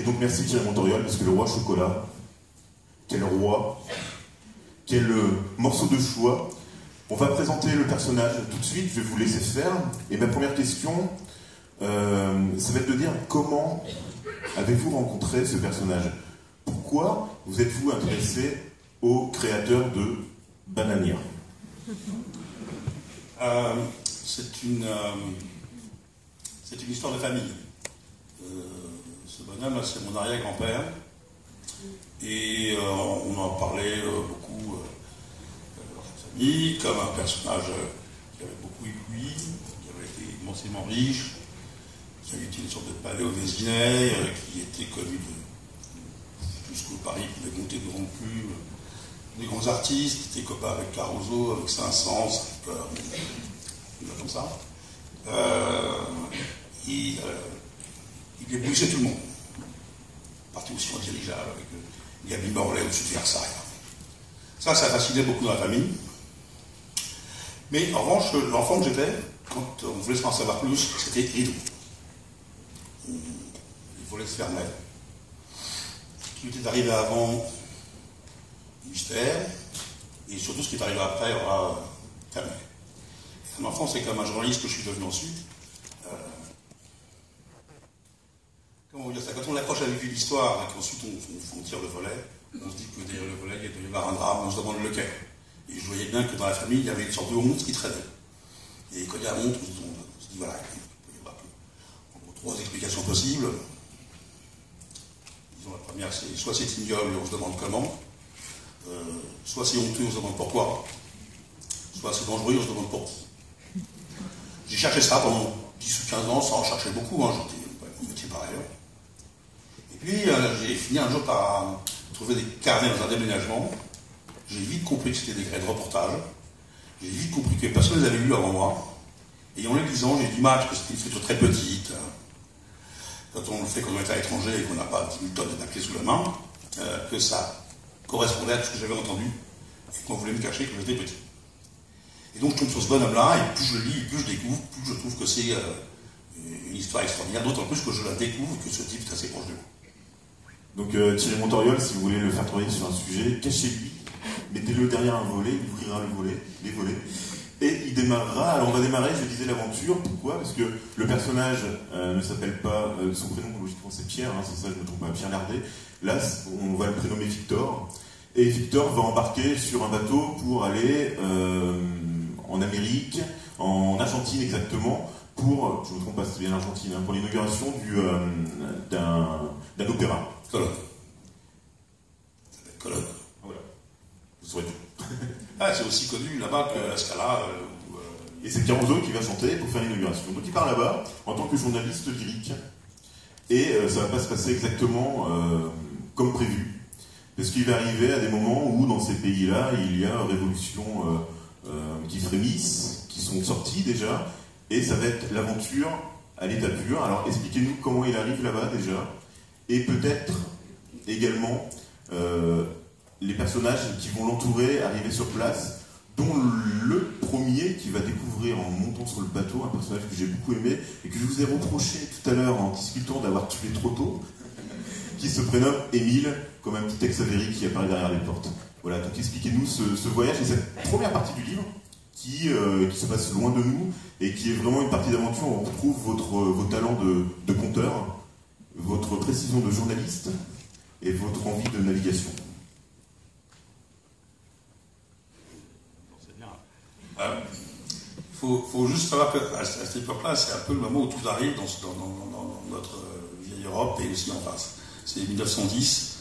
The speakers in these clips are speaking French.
Et donc merci Thierry Montoriol, parce que le roi chocolat, quel roi, quel morceau de choix. On va présenter le personnage tout de suite, je vais vous laisser faire. Et ma première question, ça va être de dire comment avez-vous rencontré ce personnage? Pourquoi vous êtes-vous intéressé au créateur de Banania? C'est une histoire de famille. Ce bonhomme, c'est mon arrière-grand-père. Et on en parlait beaucoup dans sa famille, comme un personnage qui avait beaucoup ébloui, qui avait été immensément riche, qui avait été une sorte de palais au Vésinet, qui était connu jusqu'au Paris, qui avait monté devant plus des grands artistes, qui était copain avec Caruso, avec Saint-Saëns, comme ça. Il éblouissait tout le monde. Parti aussi en dirigeable avec Gaby Morlaix au-dessus de Versailles. Ça fascinait beaucoup dans la famille. Mais en revanche, l'enfant que j'étais, quand on voulait en savoir plus, c'était rideau. Les volets se fermaient. Ce qui était arrivé avant, mystère, et surtout ce qui est arrivé après aura fermé. Un enfant, c'est comme un journaliste que je suis devenu ensuite. Comment dire ça? Quand on approche avec l'histoire et qu'ensuite on tire le volet, on se dit que derrière le volet, il doit y avoir un drame, on se demande lequel. Et je voyais bien que dans la famille, il y avait une sorte de honte qui traînait. Et quand il y a honte, on se dit voilà, il peut y avoir trois explications possibles. Disons, la première, c'est soit c'est ignoble et on se demande comment, soit c'est honteux, on se demande pourquoi, soit c'est dangereux, on se demande pour qui. J'ai cherché ça pendant 10 ou 15 ans, sans en chercher beaucoup, hein, j'étais mon métier par ailleurs. Et puis, j'ai fini un jour par trouver des carnets dans un déménagement. J'ai vite compris que c'était des grès de reportage. J'ai vite compris que personne ne les avait lus avant moi. Et en les lisant, j'ai eu l'image que c'était une écriture très petite. Quand on le fait quand on est à l'étranger et qu'on n'a pas 10 000 tonnes de papier sous la main, que ça correspondait à ce que j'avais entendu et qu'on voulait me cacher quand j'étais petit. Et donc je tombe sur ce bonhomme-là, et plus je lis, plus je découvre, plus je trouve que c'est une histoire extraordinaire, d'autant plus que je la découvre que ce type est assez proche de moi. Donc Thierry Montoriol, si vous voulez le faire travailler sur un sujet, cachez-lui, mettez-le derrière un volet, il ouvrira les volets, et il démarrera. Alors on va démarrer, je disais l'aventure, pourquoi? Parce que le personnage ne s'appelle pas, son prénom logiquement c'est Pierre, hein, c'est ça, je ne me trompe pas, Pierre Lardet. Là, on va le prénommer Victor, et Victor va embarquer sur un bateau pour aller en Amérique, en Argentine exactement, pour, je ne me trompe pas, c'est bien l'Argentine, hein, pour l'inauguration d'un opéra. Colonne. Ça s'appelle Colonne. Voilà. Vous saurez tout. C'est aussi connu là-bas que la Scala. Et c'est Caruso qui va chanter pour faire l'inauguration. Donc il part là-bas en tant que journaliste lyrique. Et ça ne va pas se passer exactement comme prévu. Parce qu'il va arriver à des moments où dans ces pays-là, il y a révolutions qui frémissent, qui sont sorties déjà. Et ça va être l'aventure à l'état pur. Alors expliquez-nous comment il arrive là-bas déjà. Et peut-être également les personnages qui vont l'entourer, arriver sur place, dont le premier qui va découvrir en montant sur le bateau, un personnage que j'ai beaucoup aimé et que je vous ai reproché tout à l'heure en discutant d'avoir tué trop tôt, qui se prénomme Émile, comme un petit ex-Avéry qui apparaît derrière les portes. Voilà, donc expliquez-nous ce voyage et cette première partie du livre qui se passe loin de nous et qui est vraiment une partie d'aventure où on retrouve vos talents de conteur, votre précision de journaliste et votre envie de navigation. C'est bien. Faut juste savoir qu'à cette époque-là, c'est un peu le moment où tout arrive dans notre vieille Europe et aussi en face. C'est 1910.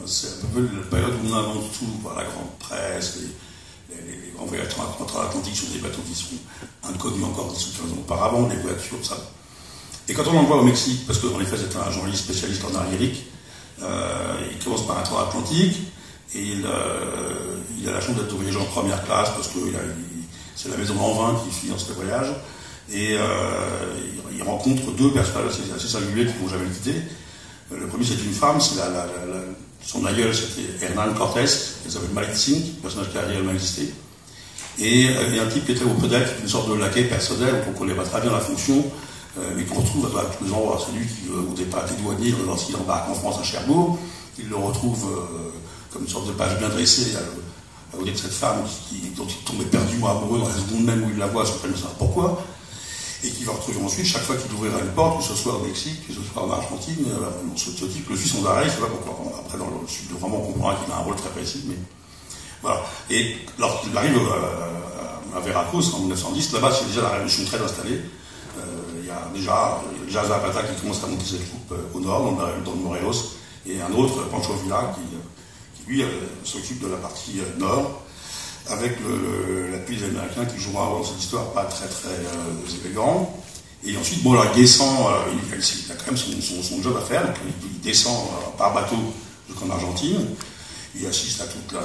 C'est un peu la période où on invente tout, la grande presse, les grands voyages transatlantiques sur des bateaux qui sont inconnus encore 10 ou 15 ans auparavant, les voitures, tout ça. Et quand on l'envoie au Mexique, parce qu'en effet c'est un journaliste spécialiste en art lyrique, il commence par un transatlantique, et il a la chance d'être voyagé en première classe, parce que c'est la maison Lanvin qui finance le voyage, et il rencontre deux personnages assez singuliers qui ne vont jamais le quitter. Le premier, c'est une femme, son aïeul, c'était Hernán Cortés, elle s'appelle Malintzin, personnage qui a réellement existé. Et un type qui était auprès d'elle, qui est une sorte de laquais personnel, donc on connaît pas très bien la fonction, mais qu'on retrouve à tous les endroits. Celui qui, au départ, était douanier lorsqu'il embarque en France à Cherbourg, il le retrouve comme une sorte de page bien dressée à côté de cette femme dont il tombe éperdument amoureux dans la seconde même où il la voit, sans ne savoir pourquoi, et qui va retrouver ensuite, chaque fois qu'il ouvrira une porte, que ce soit au Mexique, que ce soit en Argentine, ce type le suit sans arrêt, c'est pas pourquoi. Après, dans le sud, vraiment, on comprendra qu'il a un rôle très précis, mais voilà. Et lorsqu'il arrive à Veracruz en 1910, là-bas, c'est déjà la révolution très installée. Il y a déjà Zapata qui commence à monter cette troupe au nord, dans le Morelos, et un autre, Pancho Villa, qui lui, s'occupe de la partie nord, avec l'appui des Américains qui joueront un rôle dans cette histoire pas très élégant. Et ensuite, bon, là, il descend, il a quand même son job à faire, donc il descend par bateau jusqu'en Argentine. Il assiste à toute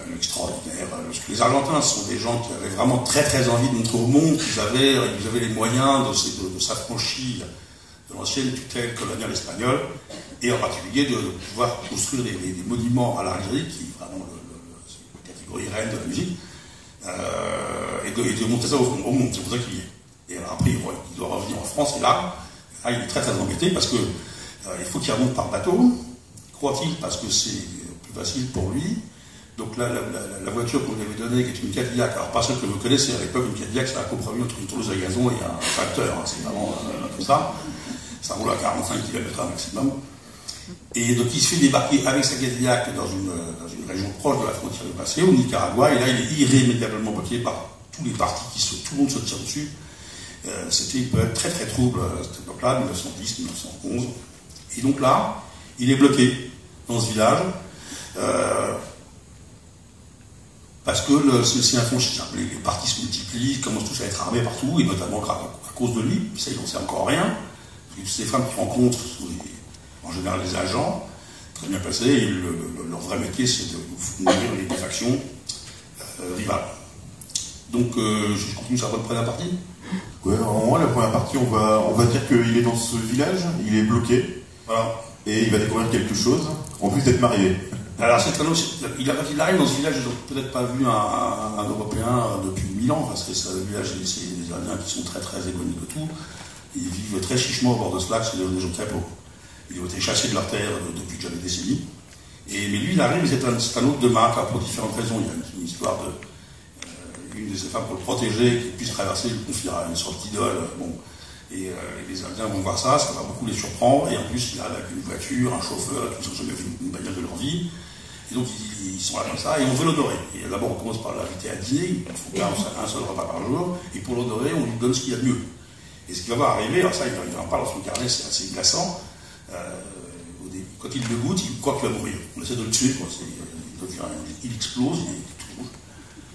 l'extraordinaire. Les Argentins sont des gens qui avaient vraiment très envie de montrer au monde qu'ils avaient les moyens de s'affranchir de l'ancienne tutelle coloniale espagnole, et en particulier de pouvoir construire des monuments à l'Algérie, qui est vraiment la catégorie reine de la musique, et de montrer ça au monde. C'est pour ça qu'il y est. Et alors après, il doit revenir en France, et là il est très embêté, parce que il faut qu'il remonte par bateau, croit-il, parce que c'est facile pour lui. Donc là, la voiture qu'on lui avait donnée, qui est une Cadillac, alors pas celle que vous connaissez, à l'époque, une Cadillac, c'est un compromis entre une Toulouse à gazon et un tracteur, hein, c'est vraiment tout ça. Ça roule à 45 km maximum. Et donc il se fait débarquer avec sa Cadillac dans une région proche de la frontière du passé, au Nicaragua, et là il est irrémédiablement bloqué par tous les partis tout le monde se tire dessus. C'était une période très trouble à cette époque-là, 1910, 1911. Et donc là, il est bloqué dans ce village. Parce que c'est un fond, les partis se multiplient, commencent tous à être armés partout, et notamment à cause de lui, ça il n'en sait encore rien. Parce que ces femmes qu'il rencontre sont en général des agents, très bien placés, et leur vrai métier c'est de nourrir les factions rivales. Donc je continue sur la première partie. Ouais, en la première partie, on va dire qu'il est dans ce village, il est bloqué, voilà. Et il va découvrir quelque chose, en plus d'être marié. Alors, il arrive dans ce village, ils n'ont peut-être pas vu un Européen depuis 1000 ans. Enfin, c'est le village, c'est des Indiens qui sont très éloignés de tout. Ils vivent très chichement au bord de ce lac, c'est des gens très pauvres. Ils ont été chassés de leur terre depuis déjà des décennies. Mais lui, il arrive, c'est un hôte de marque, pour différentes raisons. Il y a une histoire une de ses femmes pour le protéger, qu'il puisse traverser, il confie à une sorte d'idole. Bon. Et les Indiens vont voir ça va beaucoup les surprendre, et en plus il arrive avec une voiture, un chauffeur, tout ça, jamais vu une bagnole de leur vie. Et donc ils sont là comme ça, et on veut l'honorer. Et d'abord on commence par l'inviter à dîner, il faut faire un seul repas par jour, et pour l'honorer, on lui donne ce qu'il y a de mieux. Et ce qui va arriver, alors ça il en parle dans son carnet, c'est assez glaçant. Quand il le goûte, il croit qu'il va mourir. On essaie de le tuer, quoi. Il explose, il est tout rouge.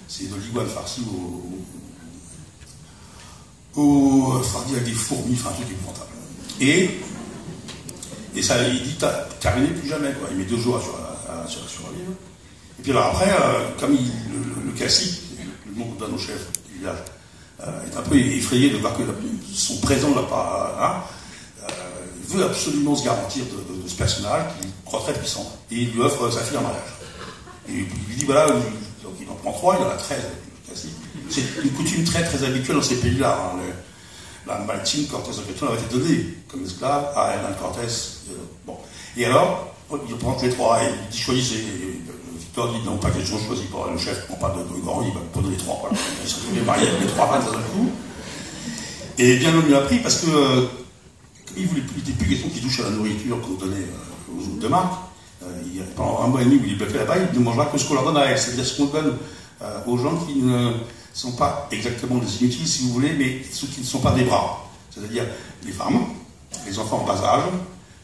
C'est de l'iguane farci fardi avec des fourmis, enfin un truc épouvantable. Et ça, il dit, terminé plus jamais, quoi. Il met 2 jours à survivre. Et puis alors après, comme le classique, le nom qu'on donne au chef du village, est un peu effrayé de voir que son présent n'a pas. Il veut absolument se garantir de ce personnage qu'il croit très puissant. Et il lui offre sa fille en mariage. Et il lui dit, voilà, donc il en prend 3, il en a 13. C'est une coutume très habituelle dans ces pays-là. Hein. La Maltine, Cortés Occasion, avait été donnée comme esclave à Hernán Cortés. Bon. Et alors, il prend tous les 3 et il dit choisissez. Victor dit non, pas question, je choisis pas. Le chef ne prend pas de grand, il va prendre les 3. Voilà. Ils sont tous les mariés avec les 3 vannes d'un coup. Et bien l'homme lui a pris parce que il n'était plus question qu'il touche à la nourriture qu'on donnait aux hôtes de marque. Pendant 1 mois et demi où il est bloqué là-bas, il ne mangera que ce qu'on leur donne à elle, c'est-à-dire ce qu'on donne aux gens qui ne sont pas exactement des inutiles, si vous voulez, mais ceux qui ne sont pas des bras. C'est-à-dire les femmes, les enfants en bas âge,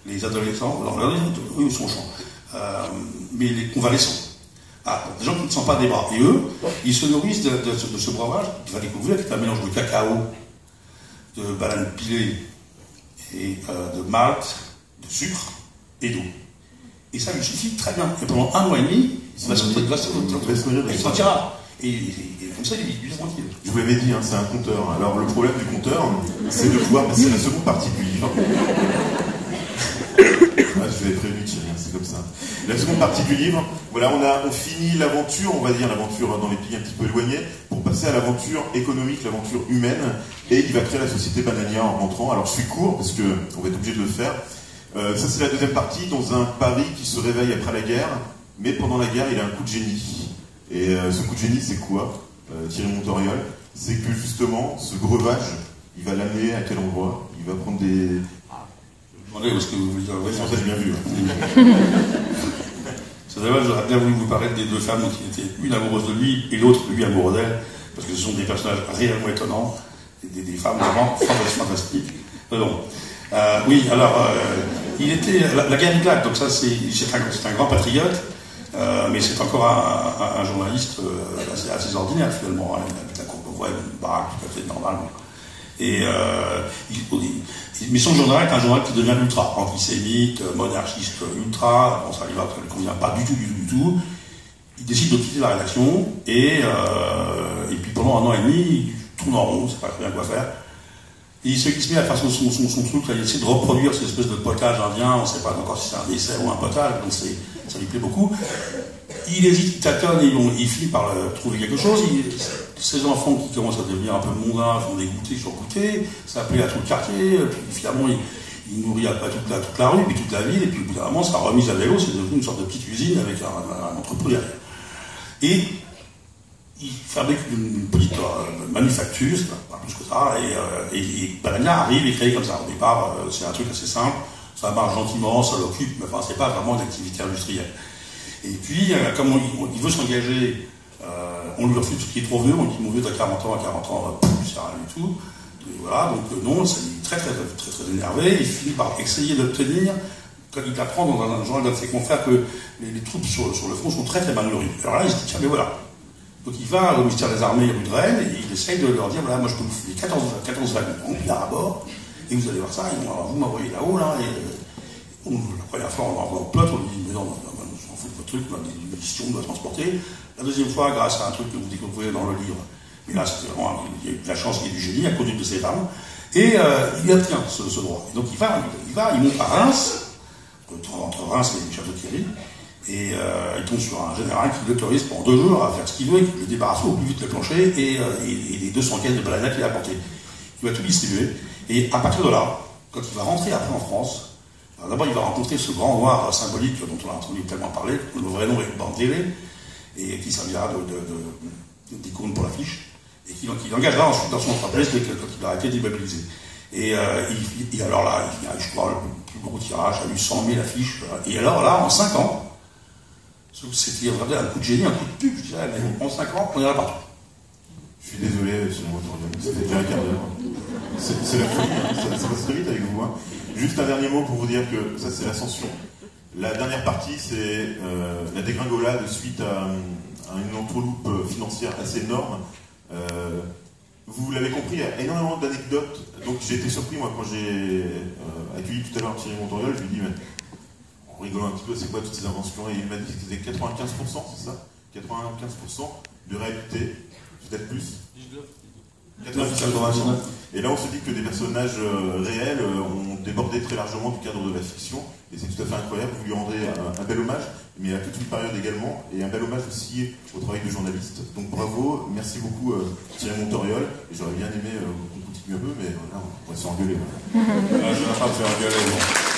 les adolescents, eux ils sont au champ, mais les convalescents. Des gens qui ne sont pas des bras. Et eux, ils se nourrissent de ce breuvage qu'il va découvrir, qui est un mélange de cacao, de banane pilée, et de malt, de sucre et d'eau. Et ça lui suffit très bien. Et pendant 1 mois et demi, il va se sortira. Et comme ça, il est tranquille. Je vous l'avais dit, hein, c'est un compteur. Alors le problème du compteur, c'est de pouvoir passer la seconde partie du livre. Je vais être prévenu, Thierry, c'est comme ça. La seconde partie du livre, voilà, on finit l'aventure, on va dire l'aventure dans les pays un petit peu éloignés, pour passer à l'aventure économique, l'aventure humaine, et il va créer la société Banania en rentrant. Alors je suis court, parce qu'on va être obligé de le faire. Ça c'est la deuxième partie, dans un Paris qui se réveille après la guerre, mais pendant la guerre il a un coup de génie. Et ce coup de génie c'est quoi, Thierry Montoriol? C'est que justement, ce breuvage, il va l'amener à quel endroit? Il va prendre des... Je me demandais où est-ce que vous voulez dire. Ouais, ça j'ai bien vu. C'est d'ailleurs, j'aurais bien voulu vous parler des deux femmes qui étaient une amoureuse de lui et l'autre, lui, amoureux d'elle, parce que ce sont des personnages réellement étonnants, des femmes vraiment fantastiques. Oui, alors, il était... La guerre éclate, donc ça, c'est un grand patriote, mais c'est encore un journaliste assez ordinaire, finalement. Il habite à Courbevoie, une baraque tout à fait normale. Et mais son journal est un journal qui devient ultra antisémite, monarchiste ultra. Bon, ça ne convient pas du tout. Il décide de quitter la rédaction et puis pendant 1 an et demi, il tourne en rond, il ne sait pas très bien quoi faire. Et il se met à faire son truc, là, il essaie de reproduire cette espèce de potage indien, on ne sait pas encore si c'est un dessert ou un potage, donc ça lui plaît beaucoup. Il hésite, il tâtonne, et il finit par trouver quelque chose. Ses enfants qui commencent à devenir un peu mondains font des goûters sur goûter, ça plaît à tout le quartier, puis finalement il nourrit à toute la rue, puis toute la ville, et puis au bout d'un moment, sa remise à vélo, c'est devenu une sorte de petite usine avec un entrepôt derrière. Et il fabrique une petite manufacture, pas plus que ça, et Banania arrive et crée comme ça. Au départ, c'est un truc assez simple, ça marche gentiment, ça l'occupe, mais enfin, c'est pas vraiment une activité industrielle. Et puis, comme il veut s'engager, on lui refuse ce qui est trop vieux, on lui dit mon vieux, t'as 40 ans, c'est rien du tout. Et voilà, donc non, ça il est très énervé, il finit par essayer d'obtenir, quand il apprend dans un journal de ses confrères que les troupes sur le front sont très mal nourries. Alors là, il se dit, tiens, mais voilà. Donc il va au ministère des Armées rue de Rennes et il essaye de leur dire, voilà, moi je peux vous filer 14 wagons remplis à bord, et vous allez voir ça, et vous m'envoyez là-haut, là, et la première fois on l'envoie au plot, on lui dit, mais non, on s'en fout de votre truc, on a des munitions, on doit transporter. La deuxième fois, grâce à un truc que vous découvrez dans le livre, mais là c'était vraiment, il y a eu de la chance, il y a eu du génie, à conduite de ses femmes, et il obtient ce droit. Et donc il monte à Reims, entre Reims et Château-Thierry, et il tombe sur un général qui l'autorise pendant 2 jours à faire ce qu'il veut, et qui le débarrasse au plus vite le plancher et les 200 caisses de Banania qu'il a apportées. Il va tout distribuer, et à partir de là, quand il va rentrer après en France, d'abord il va rencontrer ce grand noir symbolique dont on a entendu tellement parler, le vrai nom est Bandélé, et qui servira d'icône pour l'affiche, et qui engagera ensuite dans son entreprise quand il a été démobilisé. Et alors là, il y a, je crois, le plus gros tirage, a eu 100 000 affiches, et alors là, en 5 ans, c'était vraiment un coup de génie, un coup de pub, je dirais, mais en 5 ans, on est là partout. Je suis désolé, c'est mon tour. C'était déjà un quart d'heure. C'est la folie, hein. Ça passe très vite avec vous. Hein. Juste un dernier mot pour vous dire que ça, c'est l'ascension. La dernière partie, c'est la dégringolade suite à une entourloupe financière assez énorme. Vous l'avez compris, il y a énormément d'anecdotes. Donc j'ai été surpris, moi, quand j'ai accueilli tout à l'heure Thierry Montoriol, je lui ai dit, mais en rigolant un petit peu, c'est quoi toutes ces inventions? Et il m'a dit que c'était 95%, c'est ça? 95% de réalité, peut-être plus. 99%. Et là, on se dit que des personnages réels ont débordé très largement du cadre de la fiction, et c'est tout à fait incroyable. Vous lui rendez un bel hommage, mais à toute une période également, et un bel hommage aussi au travail de journaliste. Donc bravo, merci beaucoup Thierry Montoriol, et j'aurais bien aimé qu'on continue un peu, mais voilà, on va se faire engueuler. Voilà. Je vais pas me faire engueuler, bon.